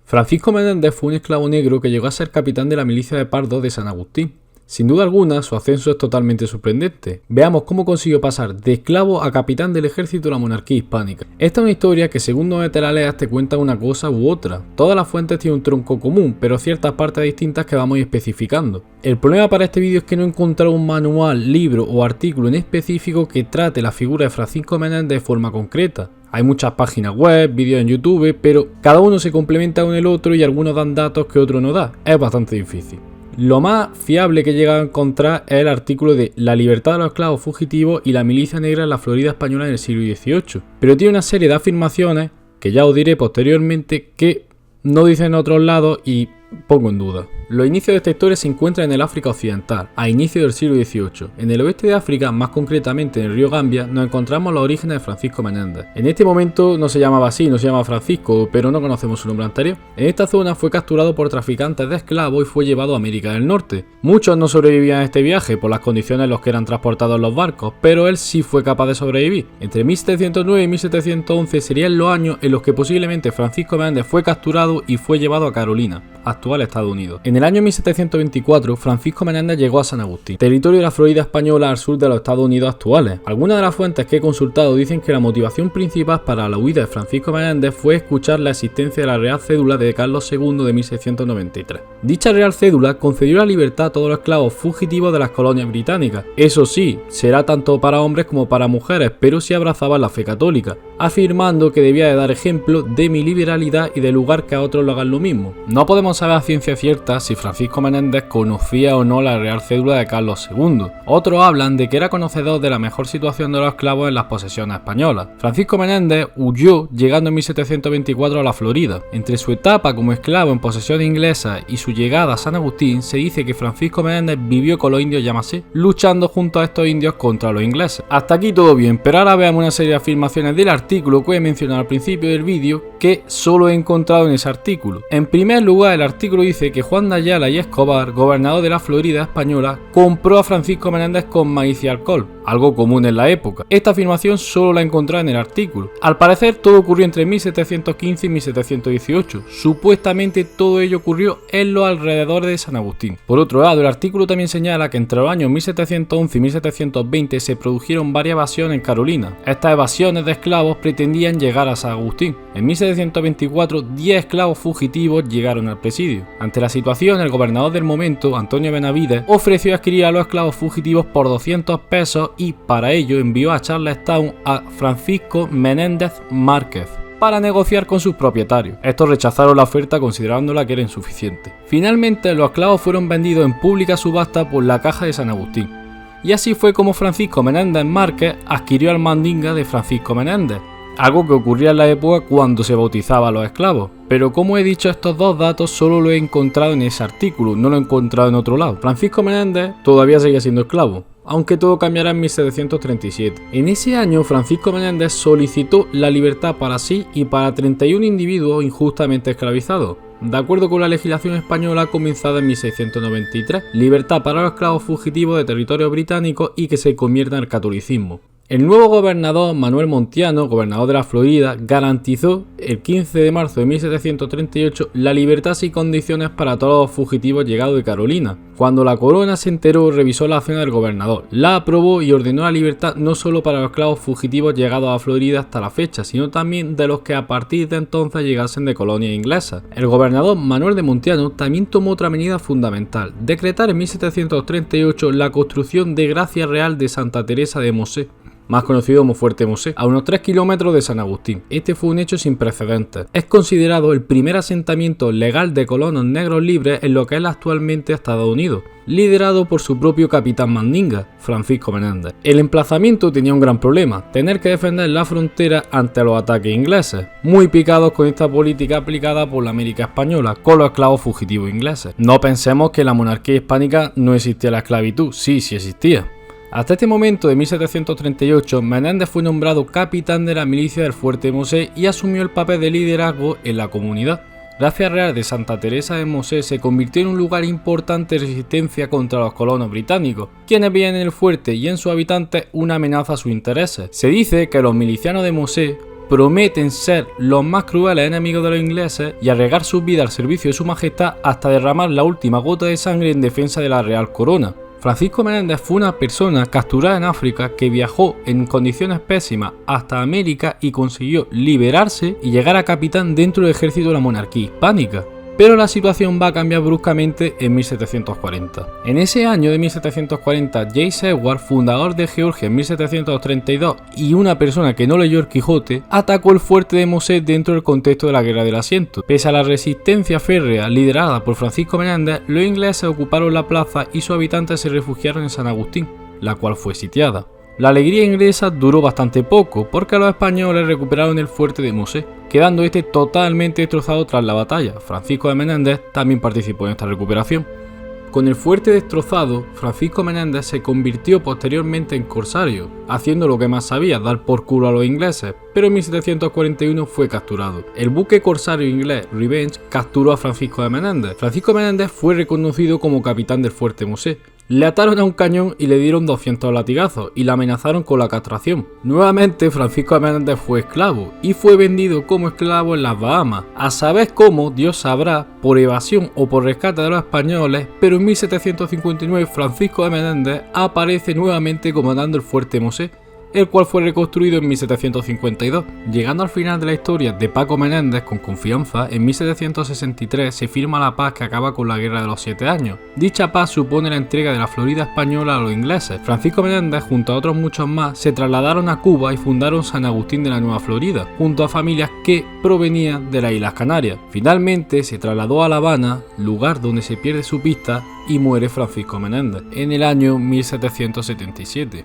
Francisco Menéndez fue un esclavo negro que llegó a ser capitán de la milicia de Pardos de San Agustín. Sin duda alguna, su ascenso es totalmente sorprendente. Veamos cómo consiguió pasar de esclavo a capitán del ejército de la monarquía hispánica. Esta es una historia que según donde te la leas te cuenta una cosa u otra. Todas las fuentes tienen un tronco común, pero ciertas partes distintas que vamos especificando. El problema para este vídeo es que no he encontrado un manual, libro o artículo en específico que trate la figura de Francisco Menéndez de forma concreta. Hay muchas páginas web, vídeos en YouTube, pero cada uno se complementa con el otro y algunos dan datos que otro no da. Es bastante difícil. Lo más fiable que he llegado a encontrar es el artículo de La libertad de los esclavos fugitivos y la milicia negra en la Florida española en el siglo XVIII. Pero tiene una serie de afirmaciones, que ya os diré posteriormente, que no dicen en otros lados y pongo en duda. Los inicios de esta historia se encuentran en el África Occidental, a inicios del siglo XVIII. En el oeste de África, más concretamente en el río Gambia, nos encontramos los orígenes de Francisco Menéndez. En este momento no se llamaba así, no se llama Francisco, pero no conocemos su nombre anterior. En esta zona fue capturado por traficantes de esclavos y fue llevado a América del Norte. Muchos no sobrevivían a este viaje por las condiciones en las que eran transportados en los barcos, pero él sí fue capaz de sobrevivir. Entre 1709 y 1711 serían los años en los que posiblemente Francisco Menéndez fue capturado y fue llevado a Carolina, actual Estados Unidos. En el año 1724, Francisco Menéndez llegó a San Agustín, territorio de la Florida española al sur de los Estados Unidos actuales. Algunas de las fuentes que he consultado dicen que la motivación principal para la huida de Francisco Menéndez fue escuchar la existencia de la Real Cédula de Carlos II de 1693. Dicha Real Cédula concedió la libertad a todos los esclavos fugitivos de las colonias británicas. Eso sí, será tanto para hombres como para mujeres, pero sí abrazaban la fe católica, afirmando que debía de dar ejemplo de mi liberalidad y de lugar que a otros lo hagan lo mismo. No podemos saber a ciencia cierta si Francisco Menéndez conocía o no la Real Cédula de Carlos II. Otros hablan de que era conocedor de la mejor situación de los esclavos en las posesiones españolas. Francisco Menéndez huyó llegando en 1724 a la Florida. Entre su etapa como esclavo en posesión inglesa y su llegada a San Agustín, se dice que Francisco Menéndez vivió con los indios Yamasee, luchando junto a estos indios contra los ingleses. Hasta aquí todo bien, pero ahora veamos una serie de afirmaciones del artículo que he mencionado al principio del vídeo que solo he encontrado en ese artículo. En primer lugar, el artículo dice que Juan de Ayala y Escobar, gobernador de la Florida española, compró a Francisco Menéndez con maíz y alcohol, algo común en la época. Esta afirmación solo la he encontrado en el artículo. Al parecer todo ocurrió entre 1715 y 1718. Supuestamente todo ello ocurrió en los alrededores de San Agustín. Por otro lado, el artículo también señala que entre los años 1711 y 1720 se produjeron varias evasiones en Carolina. Estas evasiones de esclavos pretendían llegar a San Agustín. En 1724, 10 esclavos fugitivos llegaron al presidio. Ante la situación, el gobernador del momento, Antonio Benavides, ofreció adquirir a los esclavos fugitivos por 200 pesos y para ello envió a Charlestown a Francisco Menéndez Márquez para negociar con sus propietarios. Estos rechazaron la oferta considerándola que era insuficiente. Finalmente, los esclavos fueron vendidos en pública subasta por la Caja de San Agustín. Y así fue como Francisco Menéndez Márquez adquirió al mandinga de Francisco Menéndez, algo que ocurría en la época cuando se bautizaba a los esclavos. Pero como he dicho, estos dos datos solo lo he encontrado en ese artículo, no lo he encontrado en otro lado. Francisco Menéndez todavía seguía siendo esclavo, aunque todo cambiará en 1737. En ese año, Francisco Menéndez solicitó la libertad para sí y para 31 individuos injustamente esclavizados, de acuerdo con la legislación española comenzada en 1693, libertad para los esclavos fugitivos de territorio británico y que se conviertan al catolicismo. El nuevo gobernador Manuel Montiano, gobernador de la Florida, garantizó el 15 de marzo de 1738 la libertad sin condiciones para todos los fugitivos llegados de Carolina. Cuando la corona se enteró, revisó la acción del gobernador, la aprobó y ordenó la libertad no solo para los esclavos fugitivos llegados a Florida hasta la fecha, sino también de los que a partir de entonces llegasen de colonias inglesas. El gobernador Manuel de Montiano también tomó otra medida fundamental: decretar en 1738 la construcción de Gracia Real de Santa Teresa de Mosé, más conocido como Fuerte Mosé, a unos 3 kilómetros de San Agustín. Este fue un hecho sin precedentes. Es considerado el primer asentamiento legal de colonos negros libres en lo que es actualmente Estados Unidos, liderado por su propio capitán mandinga, Francisco Menéndez. El emplazamiento tenía un gran problema: tener que defender la frontera ante los ataques ingleses, muy picados con esta política aplicada por la América española con los esclavos fugitivos ingleses. No pensemos que en la monarquía hispánica no existía la esclavitud, sí existía. Hasta este momento de 1738, Menéndez fue nombrado capitán de la milicia del Fuerte Mosé y asumió el papel de liderazgo en la comunidad. Gracia Real de Santa Teresa de Mosé se convirtió en un lugar importante de resistencia contra los colonos británicos, quienes veían en el fuerte y en sus habitantes una amenaza a sus intereses. Se dice que los milicianos de Mosé prometen ser los más crueles enemigos de los ingleses y arriesgar sus vidas al servicio de su majestad hasta derramar la última gota de sangre en defensa de la Real Corona. Francisco Menéndez fue una persona capturada en África que viajó en condiciones pésimas hasta América y consiguió liberarse y llegar a capitán dentro del ejército de la monarquía hispánica. Pero la situación va a cambiar bruscamente en 1740. En ese año de 1740, James Edward, fundador de Georgia en 1732 y una persona que no leyó el Quijote, atacó el fuerte de Mosés dentro del contexto de la Guerra del Asiento. Pese a la resistencia férrea liderada por Francisco Menéndez, los ingleses ocuparon la plaza y sus habitantes se refugiaron en San Agustín, la cual fue sitiada. La alegría inglesa duró bastante poco porque los españoles recuperaron el fuerte de Mosés, quedando este totalmente destrozado tras la batalla. Francisco de Menéndez también participó en esta recuperación. Con el fuerte destrozado, Francisco Menéndez se convirtió posteriormente en corsario, haciendo lo que más sabía, dar por culo a los ingleses, pero en 1741 fue capturado. El buque corsario inglés Revenge capturó a Francisco de Menéndez. Francisco de Menéndez fue reconocido como capitán del fuerte Mosés. Le ataron a un cañón y le dieron 200 latigazos y la amenazaron con la castración. Nuevamente Francisco de Menéndez fue esclavo y fue vendido como esclavo en las Bahamas. A saber cómo, Dios sabrá, por evasión o por rescate de los españoles, pero en 1759 Francisco de Menéndez aparece nuevamente comandando el fuerte Mosés, el cual fue reconstruido en 1752. Llegando al final de la historia de Paco Menéndez con confianza, en 1763 se firma la paz que acaba con la Guerra de los 7 años. Dicha paz supone la entrega de la Florida española a los ingleses. Francisco Menéndez, junto a otros muchos más, se trasladaron a Cuba y fundaron San Agustín de la Nueva Florida, junto a familias que provenían de las Islas Canarias. Finalmente se trasladó a La Habana, lugar donde se pierde su pista y muere Francisco Menéndez, en el año 1777.